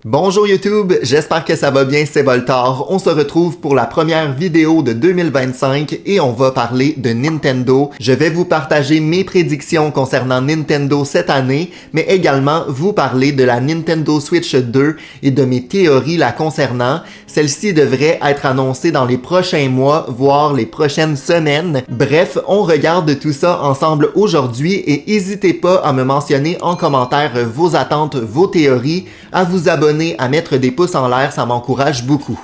Bonjour YouTube, j'espère que ça va bien, c'est Voltar. On se retrouve pour la première vidéo de 2025 et on va parler de Nintendo. Je vais vous partager mes prédictions concernant Nintendo cette année, mais également vous parler de la Nintendo Switch 2 et de mes théories la concernant. Celle-ci devrait être annoncée dans les prochains mois, voire les prochaines semaines. Bref, on regarde tout ça ensemble aujourd'hui et n'hésitez pas à me mentionner en commentaire vos attentes, vos théories, à vous abonner, à mettre des pouces en l'air, ça m'encourage beaucoup.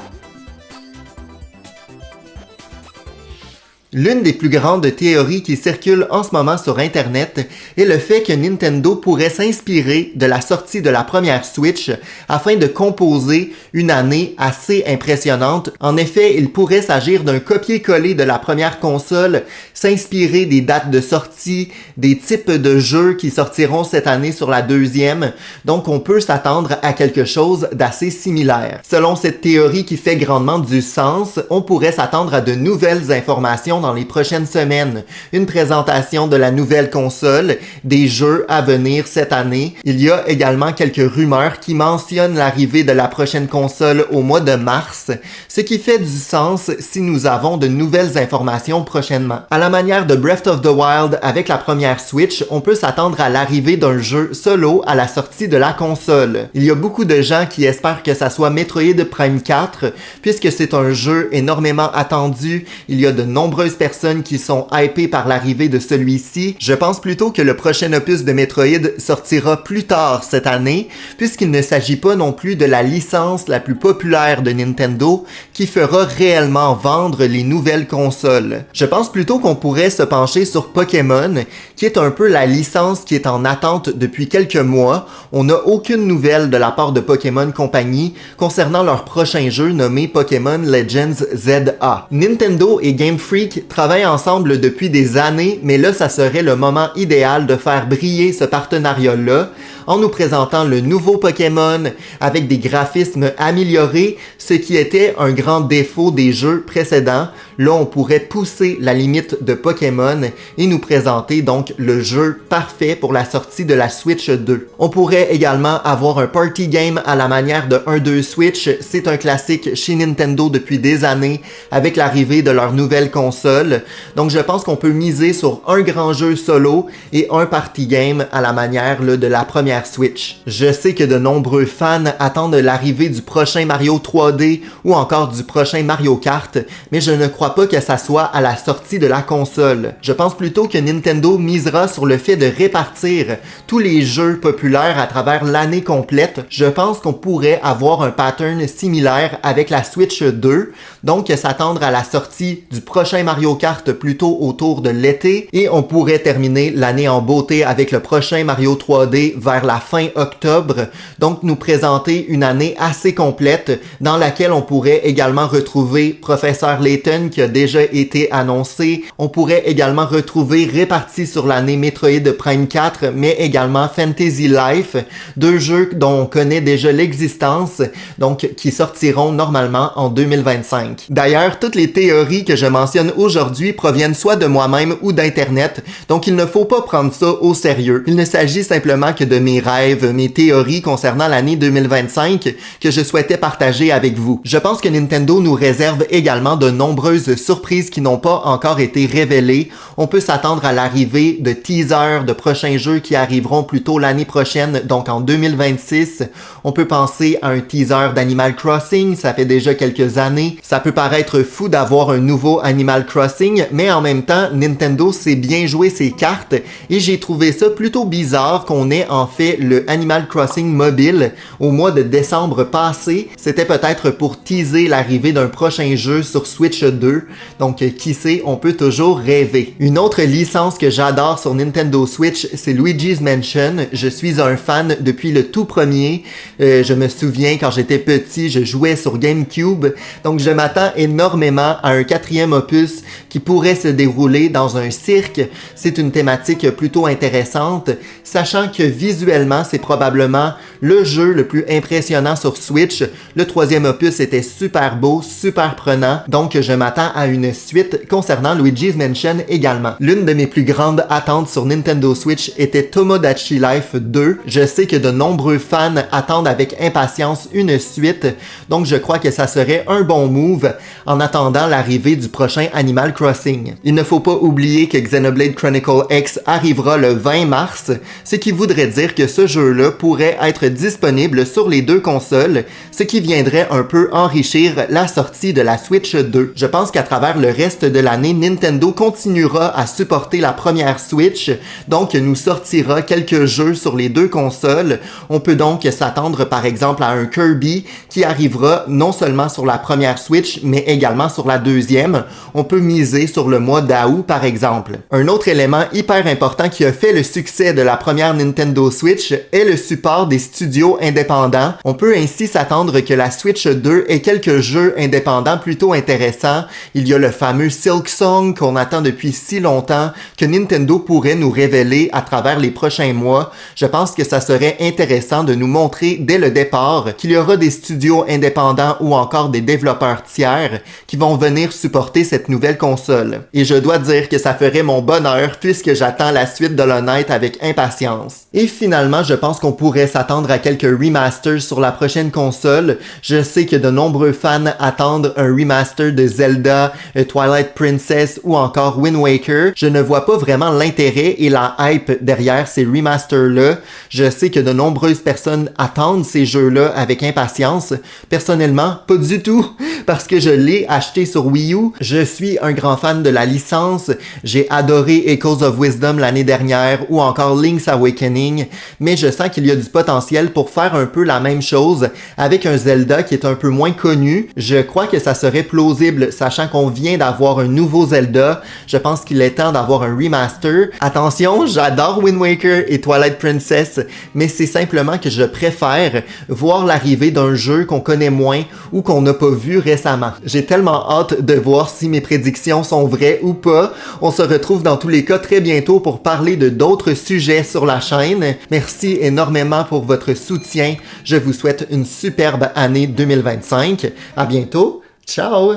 L'une des plus grandes théories qui circulent en ce moment sur Internet est le fait que Nintendo pourrait s'inspirer de la sortie de la première Switch afin de composer une année assez impressionnante. En effet, il pourrait s'agir d'un copier-coller de la première console, s'inspirer des dates de sortie, des types de jeux qui sortiront cette année sur la deuxième, donc on peut s'attendre à quelque chose d'assez similaire. Selon cette théorie qui fait grandement du sens, on pourrait s'attendre à de nouvelles informations dans les prochaines semaines. Une présentation de la nouvelle console, des jeux à venir cette année. Il y a également quelques rumeurs qui mentionnent l'arrivée de la prochaine console au mois de mars, ce qui fait du sens si nous avons de nouvelles informations prochainement. À la manière de Breath of the Wild avec la première Switch, on peut s'attendre à l'arrivée d'un jeu solo à la sortie de la console. Il y a beaucoup de gens qui espèrent que ça soit Metroid Prime 4, puisque c'est un jeu énormément attendu. Il y a de nombreuses personnes qui sont hypées par l'arrivée de celui-ci. Je pense plutôt que le prochain opus de Metroid sortira plus tard cette année, puisqu'il ne s'agit pas non plus de la licence la plus populaire de Nintendo qui fera réellement vendre les nouvelles consoles. Je pense plutôt qu'on pourrait se pencher sur Pokémon, qui est un peu la licence qui est en attente depuis quelques mois. On n'a aucune nouvelle de la part de Pokémon Company concernant leur prochain jeu nommé Pokémon Legends ZA. Nintendo et Game Freak travaillent ensemble depuis des années, mais là, ça serait le moment idéal de faire briller ce partenariat-là en nous présentant le nouveau Pokémon avec des graphismes améliorés, ce qui était un grand défaut des jeux précédents. Là, on pourrait pousser la limite de Pokémon et nous présenter donc le jeu parfait pour la sortie de la Switch 2. On pourrait également avoir un party game à la manière de 1-2 Switch. C'est un classique chez Nintendo depuis des années avec l'arrivée de leur nouvelle console. Donc, je pense qu'on peut miser sur un grand jeu solo et un party game à la manière là, de la première Switch. Je sais que de nombreux fans attendent l'arrivée du prochain Mario 3D ou encore du prochain Mario Kart, mais je ne crois pas que ça soit à la sortie de la console. Je pense plutôt que Nintendo misera sur le fait de répartir tous les jeux populaires à travers l'année complète. Je pense qu'on pourrait avoir un pattern similaire avec la Switch 2, donc s'attendre à la sortie du prochain Mario Kart plutôt autour de l'été et on pourrait terminer l'année en beauté avec le prochain Mario 3D vers la fin octobre, donc nous présenter une année assez complète dans laquelle on pourrait également retrouver Professeur Layton qui a déjà été annoncé. On pourrait également retrouver réparti sur l'année Metroid Prime 4, mais également Fantasy Life, deux jeux dont on connaît déjà l'existence, donc qui sortiront normalement en 2025. D'ailleurs, toutes les théories que je mentionne aujourd'hui proviennent soit de moi-même ou d'Internet, donc il ne faut pas prendre ça au sérieux. Il ne s'agit simplement que de mes rêves, mes théories concernant l'année 2025 que je souhaitais partager avec vous. Je pense que Nintendo nous réserve également de nombreuses surprises qui n'ont pas encore été révélées. On peut s'attendre à l'arrivée de teasers de prochains jeux qui arriveront plus tôt l'année prochaine, donc en 2026. On peut penser à un teaser d'Animal Crossing, ça fait déjà quelques années. Ça peut paraître fou d'avoir un nouveau Animal Crossing, mais en même temps, Nintendo sait bien jouer ses cartes et j'ai trouvé ça plutôt bizarre qu'on ait en fait le Animal Crossing mobile au mois de décembre passé. C'était peut-être pour teaser l'arrivée d'un prochain jeu sur Switch 2, donc qui sait, on peut toujours rêver. Une autre licence que j'adore sur Nintendo Switch, c'est Luigi's Mansion. Je suis un fan depuis le tout premier. Je me souviens quand j'étais petit, je jouais sur GameCube, donc je m'attends énormément à un quatrième opus qui pourrait se dérouler dans un cirque. C'est une thématique plutôt intéressante, sachant que visuellement visuellement, c'est probablement le jeu le plus impressionnant sur Switch. Le troisième opus était super beau, super prenant, donc je m'attends à une suite concernant Luigi's Mansion également. L'une de mes plus grandes attentes sur Nintendo Switch était Tomodachi Life 2. Je sais que de nombreux fans attendent avec impatience une suite, donc je crois que ça serait un bon move en attendant l'arrivée du prochain Animal Crossing. Il ne faut pas oublier que Xenoblade Chronicle X arrivera le 20 mars, ce qui voudrait dire que ce jeu-là pourrait être disponible sur les deux consoles, ce qui viendrait un peu enrichir la sortie de la Switch 2. Je pense qu'à travers le reste de l'année, Nintendo continuera à supporter la première Switch, donc nous sortira quelques jeux sur les deux consoles. On peut donc s'attendre par exemple à un Kirby qui arrivera non seulement sur la première Switch, mais également sur la deuxième. On peut miser sur le mois d'août par exemple. Un autre élément hyper important qui a fait le succès de la première Nintendo Switch est le support des studios indépendants. On peut ainsi s'attendre que la Switch 2 ait quelques jeux indépendants plutôt intéressants. Il y a le fameux Silksong qu'on attend depuis si longtemps que Nintendo pourrait nous révéler à travers les prochains mois. Je pense que ça serait intéressant de nous montrer dès le départ qu'il y aura des studios indépendants ou encore des développeurs tiers qui vont venir supporter cette nouvelle console. Et je dois dire que ça ferait mon bonheur puisque j'attends la suite de Hollow Knight avec impatience. Et finalement, je pense qu'on pourrait s'attendre à quelques remasters sur la prochaine console. Je sais que de nombreux fans attendent un remaster de Zelda, Twilight Princess ou encore Wind Waker. Je ne vois pas vraiment l'intérêt et la hype derrière ces remasters-là. Je sais que de nombreuses personnes attendent ces jeux-là avec impatience. Personnellement, pas du tout, parce que je l'ai acheté sur Wii U. Je suis un grand fan de la licence. J'ai adoré Echoes of Wisdom l'année dernière ou encore Link's Awakening, mais je sens qu'il y a du potentiel pour faire un peu la même chose avec un Zelda qui est un peu moins connu. Je crois que ça serait plausible, sachant qu'on vient d'avoir un nouveau Zelda. Je pense qu'il est temps d'avoir un remaster. Attention, j'adore Wind Waker et Twilight Princess, mais c'est simplement que je préfère voir l'arrivée d'un jeu qu'on connaît moins ou qu'on n'a pas vu récemment. J'ai tellement hâte de voir si mes prédictions sont vraies ou pas. On se retrouve dans tous les cas très bientôt pour parler de d'autres sujets sur la chaîne. Merci énormément pour votre soutien. Je vous souhaite une superbe année 2025. À bientôt. Ciao!